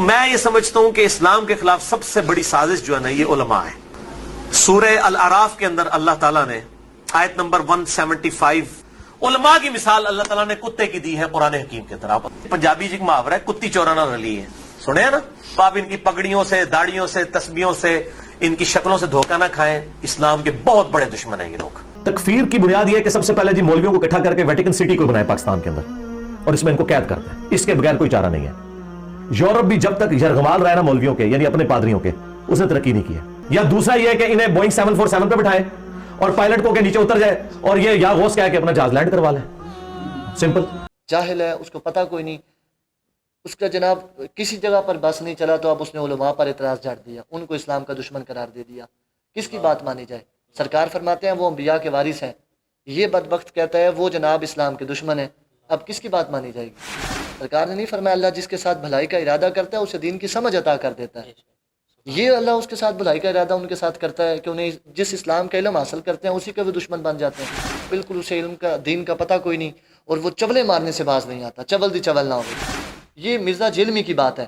میں یہ سمجھتا ہوں کہ اسلام کے خلاف سب سے بڑی سازش جو ہے نا یہ علماء ہے۔ سورہ الاعراف کے اندر اللہ تعالیٰ نے آیت نمبر 175 علماء کی مثال اللہ تعالیٰ نے کتے کی دی ہے قرآن حکیم کے طرح۔ پنجابی جی ایک محاورہ ہے، کتی چورانا رلی ہے، سنے ہیں نا؟ آپ ان کی پگڑیوں سے، داڑیوں سے، تسبیحوں سے، ان کی شکلوں سے دھوکہ نہ کھائیں، اسلام کے بہت بڑے دشمن ہیں یہ لوگ۔ تکفیر کی بنیاد یہ ہے کہ سب سے پہلے جی مولویوں کو اکٹھا کر کے ویٹیکن سٹی کو بنائے پاکستان کے اندر، اور اس میں ان کو قید کرتے ہیں، اس کے بغیر کوئی چارہ نہیں ہے۔ یورپ بھی جب تک یرغمال رہا نا مولویوں کے، یعنی اپنے پادریوں کے، اس نے ترقی نہیں کی ہے۔ یا دوسرا یہ ہے کہ انہیں بوئنگ 747 پہ بٹھائے اور پائلٹ کو کہ نیچے اتر جائے اور یہ یا غوث کہہ کے اپنا جہاز لینڈ کروا لیں، سمپل۔ جاہل ہے، اس کو پتہ کوئی نہیں، اس کا جناب کسی جگہ پر بس نہیں چلا تو اب اس نے علماء پر اعتراض جھاڑ دیا، ان کو اسلام کا دشمن قرار دے دیا۔ کس کی بات مانی جائے؟ سرکار فرماتے ہیں وہ انبیاء کے وارث ہیں، یہ بدبخت کہتا ہے وہ جناب اسلام کے دشمن ہیں، اب کس کی بات مانی جائے گی؟ سرکار نے نہیں فرمایا اللہ جس کے ساتھ بھلائی کا ارادہ کرتا ہے اسے دین کی سمجھ عطا کر دیتا ہے۔ یہ اللہ اس کے ساتھ بھلائی کا ارادہ ان کے ساتھ کرتا ہے کہ انہیں جس اسلام کا علم حاصل کرتے ہیں اسی کے وہ دشمن بن جاتے ہیں۔ بالکل اسے علم کا، دین کا پتہ کوئی نہیں، اور وہ چولے مارنے سے باز نہیں آتا، چول دی چول نہ ہو۔ یہ مرزا جہلمی کی بات ہے،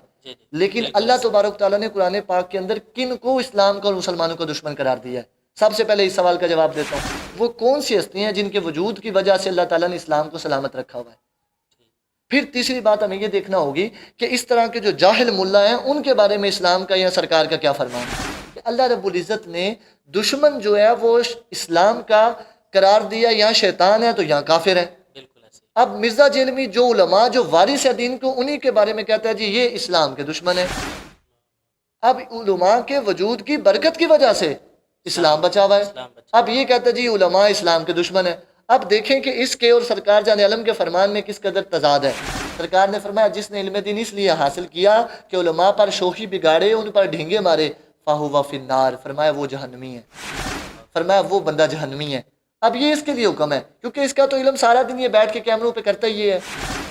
لیکن اللہ تبارک تعالیٰ نے قرآن پاک کے اندر کن کو اسلام کا اور مسلمانوں کا دشمن قرار دیا ہے؟ سب سے پہلے اس سوال کا جواب دیتا ہوں، وہ کون سی ہستی ہیں جن کے وجود کی وجہ سے اللہ تعالیٰ نے اسلام کو سلامت رکھا ہوا ہے؟ پھر تیسری بات ہمیں یہ دیکھنا ہوگی کہ اس طرح کے جو جاہل ملا ہیں ان کے بارے میں اسلام کا یا سرکار کا کیا فرمان ہے کہ اللہ رب العزت نے دشمن جو ہے وہ اسلام کا قرار دیا، یا شیطان ہے تو یا کافر ہے۔ اب مرزا جہلمی جو علماء جو وارث ہے دین کو، انہی کے بارے میں کہتا ہے جی یہ اسلام کے دشمن ہے۔ اب علماء کے وجود کی برکت کی وجہ سے اسلام بچا ہوا ہے، اب یہ کہتا ہے جی علماء اسلام کے دشمن ہیں۔ اب دیکھیں کہ اس کے اور سرکار جان عالم کے فرمان میں کس قدر تضاد ہے۔ سرکار نے فرمایا جس نے علم دین اس لیے حاصل کیا کہ علماء پر شوخی بگاڑے، ان پر ڈھینگے مارے، فَهُوَ فِي النَّارِ، فرمایا وہ جہنمی ہے، فرمایا وہ بندہ جہنمی ہے۔ اب یہ اس کے لیے حکم ہے کیونکہ اس کا تو علم سارا دن یہ بیٹھ کے کیمروں پہ کرتا ہی ہے۔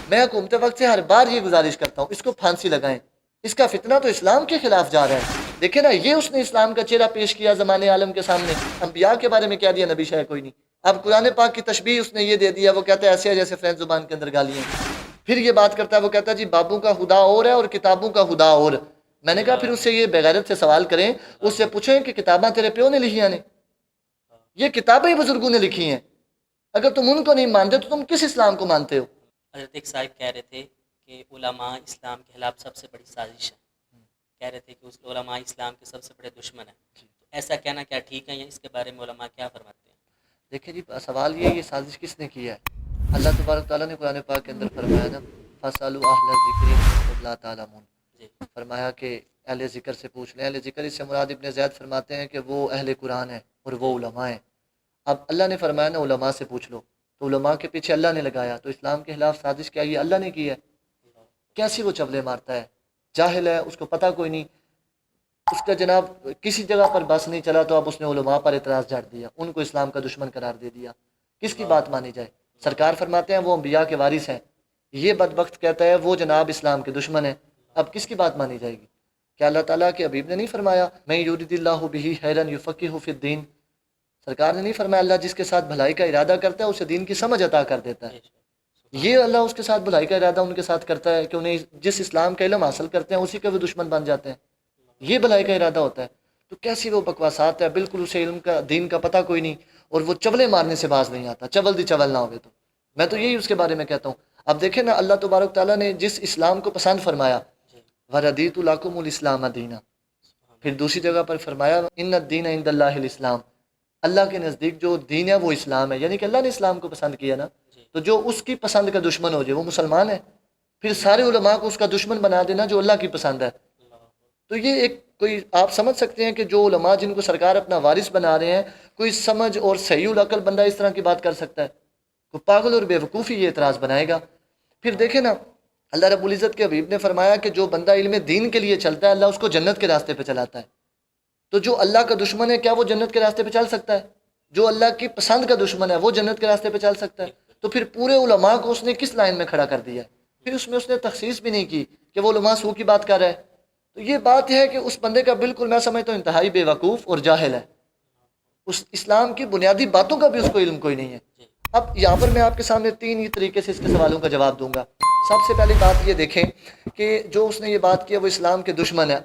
میں حکومت وقت سے ہر بار یہ گزارش کرتا ہوں اس کو پھانسی لگائیں، اس کا فتنہ تو اسلام کے خلاف جا رہا ہے۔ دیکھیں نا، یہ اس نے اسلام کا چہرہ پیش کیا زمانے عالم کے سامنے، انبیاء کے بارے میں کیا دیا نبی شاہ کوئی نہیں۔ اب قرآن پاک کی تشبیہ اس نے یہ دے دیا، وہ کہتا ہے ایسے ہے جیسے فرینچ زبان کے اندر گالیاں۔ پھر یہ بات کرتا ہے، وہ کہتا ہے جی بابوں کا خدا اور ہے اور کتابوں کا خدا اور۔ میں نے کہا پھر اس سے یہ بغیرت سے سوال کریں، اس سے پوچھیں کہ کتاباں تیرے پیو نے لکھی نے؟ یہ کتابیں ہی بزرگوں نے لکھی ہیں، اگر تم ان کو نہیں مانتے تو تم کس اسلام کو مانتے ہو؟ حضرت ایک صاحب کہہ رہے تھے کہ علماء اسلام کے خلاف سب سے بڑی سازش ہے، کہہ رہے تھے کہ اس علماء اسلام کے سب سے بڑے دشمن ہیں، تو ایسا کہنا کیا ٹھیک ہے، یا اس کے بارے میں علماء کیا فرماتے ہیں؟ دیکھیں جی سوال یہ سازش کس نے کی ہے؟ اللہ تبارک تعالیٰ نے قرآن پاک کے اندر فرمایا نا فَاسْأَلُوا أَهْلَ الذِّكْرِ إِن كُنتُمْ لَا تَعْلَمُونَ، فرمایا کہ اہل ذکر سے پوچھ لیں۔ اہل ذکر اس سے مراد ابن زید فرماتے ہیں کہ وہ اہل قرآن ہیں اور وہ علماء ہیں۔ اب اللہ نے فرمایا نا علماء سے پوچھ لو، تو علماء کے پیچھے اللہ نے لگایا، تو اسلام کے خلاف سازش کیا یہ اللہ نے کی ہے؟ کیسی وہ چولے مارتا ہے، جاہل ہے، اس کو پتہ کوئی نہیں، اس کا جناب کسی جگہ پر بس نہیں چلا تو اب اس نے علماء پر اعتراض جھاڑ دیا، ان کو اسلام کا دشمن قرار دے دیا۔ کس کی بات مانی جائے؟ سرکار فرماتے ہیں وہ انبیاء کے وارث ہیں، یہ بدبخت کہتا ہے وہ جناب اسلام کے دشمن ہیں، اب کس کی بات مانی جائے گی؟ کیا اللہ تعالیٰ کے حبیب نے نہیں فرمایا میں یرید اللہ بہ خیرا یفقہہ فی الدین؟ سرکار نے نہیں فرمایا اللہ جس کے ساتھ بھلائی کا ارادہ کرتا ہے اسے دین کی سمجھ عطا کر دیتا ہے؟ یہ اللہ اس کے ساتھ بھلائی کا ارادہ ان کے ساتھ کرتا ہے کہ انہیں جس اسلام کا علم حاصل کرتے ہیں اسی کے وہ دشمن بن جاتے ہیں، یہ بھلائی کا ارادہ ہوتا ہے۔ تو کیسی وہ بکواسات ہے، بالکل اسے علم کا، دین کا پتہ کوئی نہیں، اور وہ چولے مارنے سے باز نہیں آتا، چول دی چول نہ ہوئے۔ تو میں تو یہی اس کے بارے میں کہتا ہوں۔ اب دیکھیں نا، اللہ تبارک تعالیٰ نے جس اسلام کو پسند فرمایا وَرَضِيتُ لَكُمُ الْإِسْلَامَ دِينًا، پھر دوسری جگہ پر فرمایا إِنَّ الدِّينَ عِندَ اللَّهِ الْإِسْلَامُ، اللہ کے نزدیک جو دین ہے وہ اسلام ہے، یعنی کہ اللہ نے اسلام کو پسند کیا نا، تو جو اس کی پسند کا دشمن ہو جائے وہ مسلمان ہے۔ پھر سارے علماء کو اس کا دشمن بنا دینا جو اللہ کی پسند ہے، تو یہ ایک کوئی آپ سمجھ سکتے ہیں کہ جو علماء جن کو سرکار اپنا وارث بنا رہے ہیں، کوئی سمجھ اور صحیح العقل بندہ اس طرح کی بات کر سکتا ہے؟ کوئی پاگل اور بے وقوفی یہ اعتراض بنائے گا؟ پھر دیکھیں نا، اللہ رب العزت کے حبیب نے فرمایا کہ جو بندہ علم دین کے لیے چلتا ہے اللہ اس کو جنت کے راستے پہ چلاتا ہے۔ تو جو اللہ کا دشمن ہے کیا وہ جنت کے راستے پہ چل سکتا ہے؟ جو اللہ کی پسند کا دشمن ہے وہ جنت کے راستے پہ چل سکتا ہے؟ تو پھر پورے علماء کو اس نے کس لائن میں کھڑا کر دیا ہے؟ پھر اس میں اس نے تخصیص بھی نہیں کی کہ وہ علماء سو کی بات کر رہا ہے۔ تو یہ بات ہے کہ اس بندے کا بالکل میں سمجھتا ہوں انتہائی بے وقوف اور جاہل ہے، اس اسلام کی بنیادی باتوں کا بھی اس کو علم کوئی نہیں ہے۔ اب یہاں پر میں آپ کے سامنے تین ہی طریقے سے اس کے سوالوں کا جواب دوں گا۔ سب سے پہلی بات یہ دیکھیں کہ جو اس نے یہ بات کی ہے وہ اسلام کے دشمن ہے.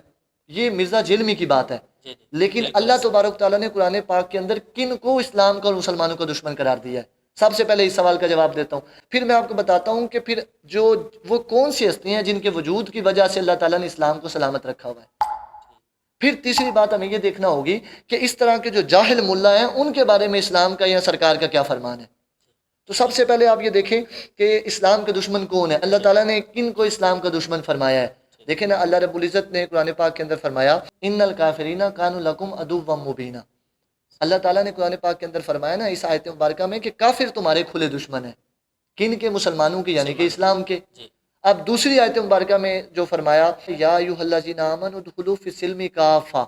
یہ مرزا جیلمی کی بات ہے. جی جی لیکن اللہ تبارک تعالیٰ نے قرآن پاک کے اندر کن کو اسلام کا اور مسلمانوں کا دشمن قرار دیا ہے؟ سب سے پہلے اس سوال کا جواب دیتا ہوں، پھر میں آپ کو بتاتا ہوں کہ پھر جو وہ کون سی ہستیاں ہیں جن کے وجود کی وجہ سے اللہ تعالیٰ نے اسلام کو سلامت رکھا ہوا ہے. پھر تیسری بات ہمیں یہ دیکھنا ہوگی کہ اس طرح کے جو جاہل ملا ہیں ان کے بارے میں اسلام کا یا سرکار کا کیا فرمان ہے. تو سب سے پہلے آپ یہ دیکھیں کہ اسلام کے دشمن کون ہے، اللہ تعالیٰ نے کن کو اسلام کا دشمن فرمایا ہے. دیکھیں نا، اللہ رب العزت نے قرآن پاک کے اندر فرمایا ان الکافرین کانوا لکم عدوا مبینا. اللہ تعالیٰ نے قرآن پاک کے اندر فرمایا نا اس آیت مبارکہ میں کہ کافر تمہارے کھلے دشمن ہیں. کن کے؟ مسلمانوں کے، یعنی کہ اسلام کے. اب دوسری آیت مبارکہ میں جو فرمایا یا ایھا الذین آمنوا ادخلوا فی السلم کافہ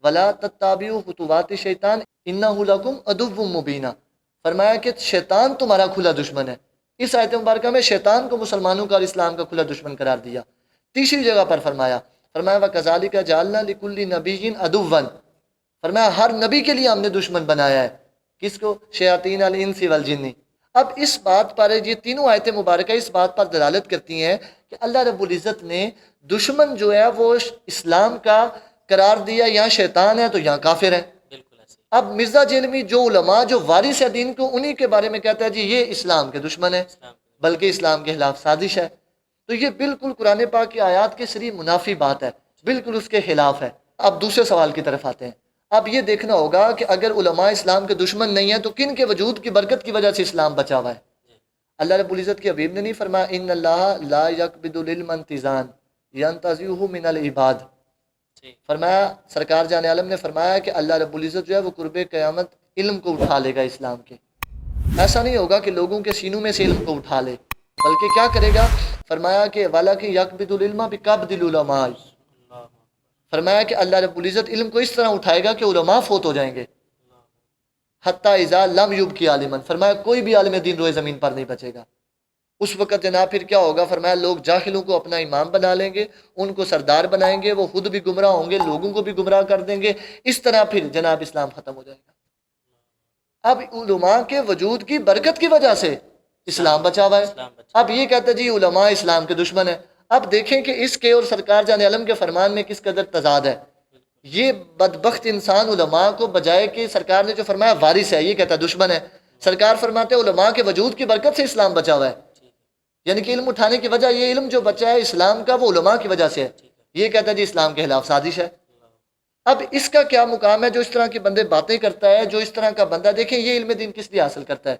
ولا تتبعوا خطوات الشیطان انہ لکم عدو مبین. فرمایا کہ شیطان تمہارا کھلا دشمن ہے. اس آیت مبارکہ میں شیطان کو مسلمانوں کا اور اسلام کا کھلا دشمن قرار دیا. تیسری جگہ پر فرمایا وَكَذَلِكَ جَعَلْنَا لِكُلِّ نَبِيٍّ عَدُوًّا. فرمایا ہر نبی کے لیے ہم نے دشمن بنایا ہے. کس کو؟ شیاطین الانس والجن. اب اس بات پر یہ تینوں آیتیں مبارکہ اس بات پر دلالت کرتی ہیں کہ اللہ رب العزت نے دشمن جو ہے وہ اسلام کا قرار دیا. یہاں شیطان ہے تو یہاں کافر ہے. اب مرزا جیلمی جو علماء جو وارث ہے دین کو، انہی کے بارے میں کہتا ہے جی یہ اسلام کے دشمن ہے، بلکہ اسلام کے خلاف سازش ہے. تو یہ بالکل قرآن پاک کی آیات کے سری منافی بات ہے، بالکل اس کے خلاف ہے. اب دوسرے سوال کی طرف آتے ہیں. اب یہ دیکھنا ہوگا کہ اگر علماء اسلام کے دشمن نہیں ہیں تو کن کے وجود کی برکت کی وجہ سے اسلام بچا ہوا ہے؟ اللہ رب العزت کے حبیب نے نہیں فرمایا ان اللہ لا یقبض العلم انتزاعا ینتزعه من العباد. فرمایا سرکار جان عالم نے فرمایا کہ اللہ رب العزت جو ہے وہ قرب قیامت علم کو اٹھا لے گا اسلام کے. ایسا نہیں ہوگا کہ لوگوں کے سینوں میں سے علم کو اٹھا لے، بلکہ کیا کرے گا؟ فرمایا کہ وَلَكِنْ يَقْبِضُ الْعِلْمَ بِقَبْضِ الْعُلَمَاءِ. فرمایا کہ اللہ رب العزت علم کو اس طرح اٹھائے گا کہ علماء فوت ہو جائیں گے. حتیٰ اذا لم یبقی عالما. فرمایا کوئی بھی عالم دین روئے زمین پر نہیں بچے گا. اس وقت جناب پھر کیا ہوگا؟ فرمایا لوگ جاہلوں کو اپنا امام بنا لیں گے، ان کو سردار بنائیں گے، وہ خود بھی گمراہ ہوں گے، لوگوں کو بھی گمراہ کر دیں گے. اس طرح پھر جناب اسلام ختم ہو جائے گا. اب علماء کے وجود کی برکت کی وجہ سے اسلام بچا ہوا ہے. اب یہ کہتا ہے جی علماء اسلام کے دشمن ہیں. اب دیکھیں کہ اس کے اور سرکار جان عالم کے فرمان میں کس قدر تضاد ہے. یہ بدبخت انسان علماء کو بجائے کہ سرکار نے جو فرمایا وارث ہے، یہ کہتا ہے دشمن ہے. سرکار فرماتے ہیں علماء کے وجود کی برکت سے اسلام بچا ہوا ہے. یعنی کہ علم اٹھانے کی وجہ، یہ علم جو بچا ہے اسلام کا وہ علماء کی وجہ سے ہے. یہ کہتا ہے جی اسلام کے خلاف سازش ہے. اب اس کا کیا مقام ہے جو اس طرح کے بندے باتیں کرتا ہے، جو اس طرح کا بندہ؟ دیکھیں یہ علم دین کس لیے حاصل کرتا ہے؟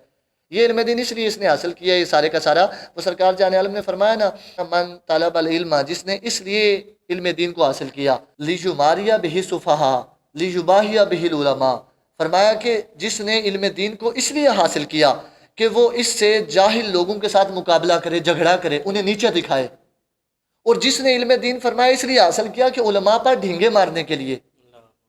یہ علم دین اس لیے اس نے حاصل کیا ہے یہ سارے کا سارا. وہ سرکار جان عالم نے فرمایا نا من طلب العلم، جس نے اس لیے علم دین کو حاصل کیا لیجماریہ بہ السفہاء لیجباہی بہ العلماء. فرمایا کہ جس نے علم دین کو اس لیے حاصل کیا کہ وہ اس سے جاہل لوگوں کے ساتھ مقابلہ کرے، جھگڑا کرے، انہیں نیچے دکھائے. اور جس نے علم دین فرمایا اس لیے حاصل کیا کہ علماء پر ڈھینگے مارنے کے لیے،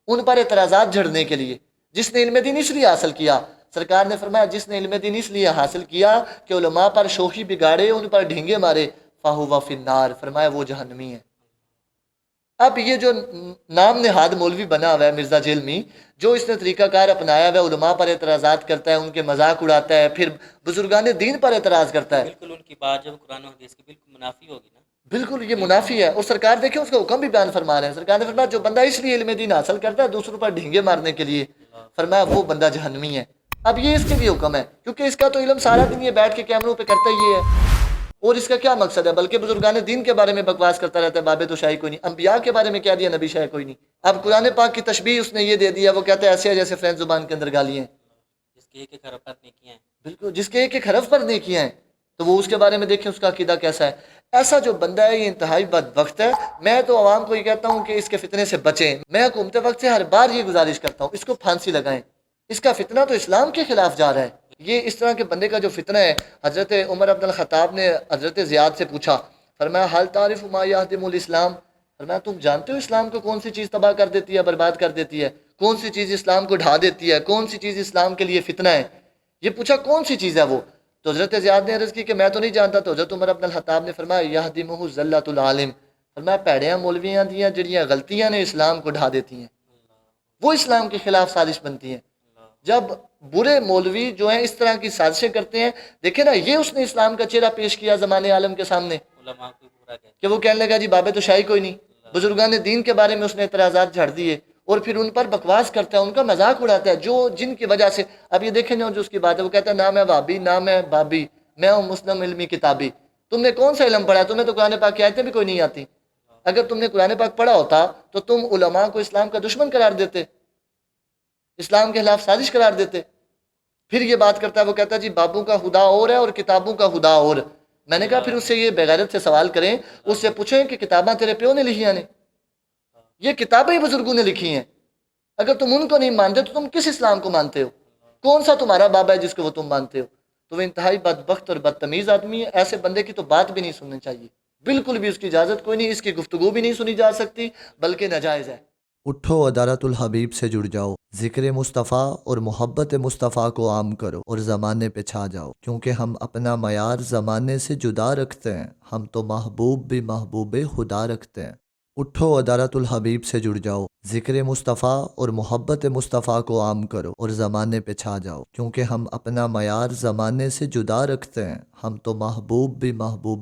ان پر اعتراضات جھڑنے کے لیے. جس نے علم دین اس لیے حاصل کیا، سرکار نے فرمایا جس نے علم دین اس لیے حاصل کیا کہ علماء پر شوخی بگاڑے، ان پر ڈھینگے مارے، فَهُوَ فِي النَّارِ. فرمایا وہ جہنمی ہے. اب یہ جو نام نہاد مولوی بنا ہوا ہے مرزا جیلمی، جو اس نے طریقہ کار اپنایا ہوا ہے، علماء پر اعتراضات کرتا ہے، ان کے مذاق اڑاتا ہے، پھر بزرگان دین پر اعتراض کرتا ہے. بالکل ان کی بات جب قرآن و حدیث کی بالکل منافی ہوگی نا، بالکل یہ منافی ہے. اور سرکار دیکھیں اس کا حکم بھی بیان فرما رہے ہیں. سرکار نے فرمایا جو بندہ اس لیے علم دین حاصل کرتا ہے دوسروں پر ڈھینگے مارنے کے لیے، فرمایا وہ بندہ جہنمی ہے. اب یہ اس کے لیے حکم ہے کیونکہ اس کا تو علم سارا دن یہ بیٹھ کے کیمروں پہ کرتا ہی ہے. اور اس کا کیا مقصد ہے؟ بلکہ بزرگان دین کے بارے میں بکواس کرتا رہتا ہے. بابے تو شاہی کوئی نہیں، انبیاء کے بارے میں کیا دیا، نبی شاہی کوئی نہیں. اب قرآن پاک کی تشبیہ اس نے یہ دے دیا، وہ کہتا ہے ایسے ہے جیسے فرینچ زبان کے اندر گالی ہیں، جس کے ایک ایک حرف پر نیکیاں ہیں. بالکل جس کے ایک ایک حرف پر نیکیاں ہیں. تو وہ اس کے بارے میں دیکھیں اس کا عقیدہ کیسا ہے. ایسا جو بندہ ہے یہ انتہائی بدبخت ہے. میں تو عوام کو یہ کہتا ہوں کہ اس کے فتنے سے بچیں. میں حکومت وقت سے ہر بار یہ گزارش کرتا ہوں اس کو پھانسی لگائیں. اس کا فتنہ تو اسلام کے خلاف جا رہا ہے. یہ اس طرح کے بندے کا جو فتنہ ہے، حضرت عمر بن الخطاب نے حضرت زیاد سے پوچھا، فرمایا حل تعریف ما یہدم الاسلام. فرمایا تم جانتے ہو اسلام کو کون سی چیز تباہ کر دیتی ہے، برباد کر دیتی ہے؟ کون سی چیز اسلام کو ڈھا دیتی ہے؟ کون سی چیز اسلام کے لیے فتنہ ہے؟ یہ پوچھا کون سی چیز ہے وہ؟ تو حضرت زیاد نے عرض کی کہ میں تو نہیں جانتا. تو حضرت عمر بن الخطاب نے فرمایا یہدمہ زلۃ العالم. فرمایا پیڑیاں مولویاں دیاں جڑیاں غلطیاں نے اسلام کو ڈھا دیتی ہیں، وہ اسلام کے خلاف سازش بنتی ہیں. جب برے مولوی جو ہیں اس طرح کی سازشیں کرتے ہیں. دیکھیں نا یہ اس نے اسلام کا چہرہ پیش کیا زمان عالم کے سامنے علماء کو برا کہتے کہ وہ کہنے لگا جی بابے تو شاہی کوئی نہیں. بزرگان دین کے بارے میں اس نے اعتراضات جھاڑ دیے اور پھر ان پر بکواس کرتا ہے, ان کا مذاق اڑاتا ہے, جو جن کی وجہ سے اب یہ دیکھیں جو اس کی بات ہے, وہ کہتا ہے نہ میں وہابی نہ میں بابی, میں ہوں مسلم علمی کتابی. تم نے کون سا علم پڑھا ہے؟ تمہیں تو قرآن پاک کی آیتیں بھی کوئی نہیں آتی. اگر تم نے قرآن پاک پڑھا ہوتا تو تم علماء کو اسلام کا دشمن قرار دیتے, اسلام کے خلاف سازش قرار دیتے. پھر یہ بات کرتا ہے, وہ کہتا ہے جی بابوں کا خدا اور ہے اور کتابوں کا خدا اور. میں نے کہا پھر اس سے یہ بغیرت سے سوال کریں, اس سے پوچھیں کہ کتاباں تیرے پیو نے لکھی ہیں؟ یہ کتابیں ہی بزرگوں نے لکھی ہیں. اگر تم ان کو نہیں مانتے تو تم کس اسلام کو مانتے ہو؟ کون سا تمہارا بابا ہے جس کو وہ تم مانتے ہو؟ تو وہ انتہائی بدبخت اور بدتمیز آدمی ہے. ایسے بندے کی تو بات بھی نہیں سننی چاہیے, بالکل بھی اس کی اجازت کوئی نہیں, اس کی گفتگو بھی نہیں سنی جا سکتی, بلکہ ناجائز ہے. اٹھو عدالت الحبیب سے جڑ جاؤ, ذکر مصطفیٰ اور محبت مصطفیٰ کو عام کرو اور زمانے پہ چھا جاؤ, کیونکہ ہم اپنا معیار زمانے سے جدا رکھتے ہیں, ہم تو محبوب بھی محبوب خدا رکھتے ہیں. اٹھو عدالت الحبیب سے جڑ جاؤ, ذکر مصطفیٰ اور محبت مصطفیٰ کو عام کرو اور زمانے پہ چھا جاؤ, کیونکہ ہم اپنا معیار زمانے سے جدا رکھتے ہیں, ہم تو محبوب بھی محبوب